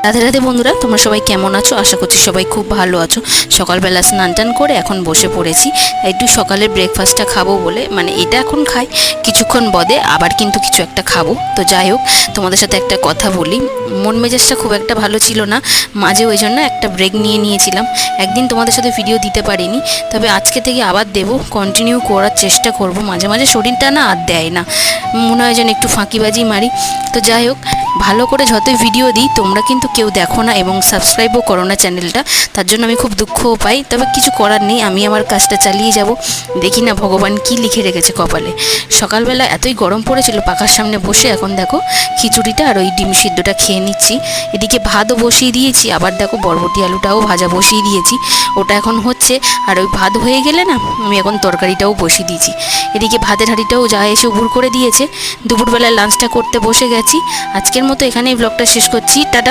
রাধে রাধে বন্ধুরা, তোমরা সবাই কেমন আছো? আশা করছি সবাই খুব ভালো আছো। সকালবেলা স্নান টান করে এখন বসে পড়েছি, একটু সকালের ব্রেকফাস্টটা খাবো বলে। মানে এটা এখন খাই, কিছুক্ষণ বাদে আবার কিন্তু কিছু একটা খাবো। তো যাই হোক, তোমাদের সাথে একটা কথা বলি, মন মেজাজটা খুব একটা ভালো ছিল না মাঝে, ওই জন্য একটা ব্রেক নিয়েছিলাম। একদিন তোমাদের সাথে ভিডিও দিতে পারিনি, তবে আজকে থেকে আবার দেবো, কন্টিনিউ করার চেষ্টা করব। মাঝে মাঝে শরীরটা না আর দেয় না, মনে হয় যেন একটু ফাঁকিবাজি মারি। তো যাই হোক, ভালো করে যতই ভিডিও দিই তোমরা কিন্তু কেউ দেখো না এবং সাবস্ক্রাইবও করো না চ্যানেলটা, তার জন্য আমি খুব দুঃখও পাই। তবে কিছু করার নেই, আমি আমার কাজটা চালিয়ে যাব। দেখি না ভগবান কি লিখে রেখেছে কপালে। সকালবেলা এতই গরম পড়েছিল, পাখার সামনে বসে এখন দেখো খিচুড়িটা আর ওই ডিম সিদ্ধটা খেয়ে নিচ্ছি। এদিকে ভাতও বসিয়ে দিয়েছি, আবার দেখো বরবটি আলুটাও ভাজা বসিয়ে দিয়েছি, ওটা এখন হচ্ছে। আর ওই ভাত হয়ে গেলে না আমি এখন তরকারিটাও বসিয়ে দিয়েছি। এদিকে ভাতের হাঁড়িটাও যা এসে উবুর করে দিয়েছে। দুপুরবেলায় লাঞ্চটা করতে বসে গেছি। আজকের মতো এখানেই ব্লগটা শেষ করছি, টাটা।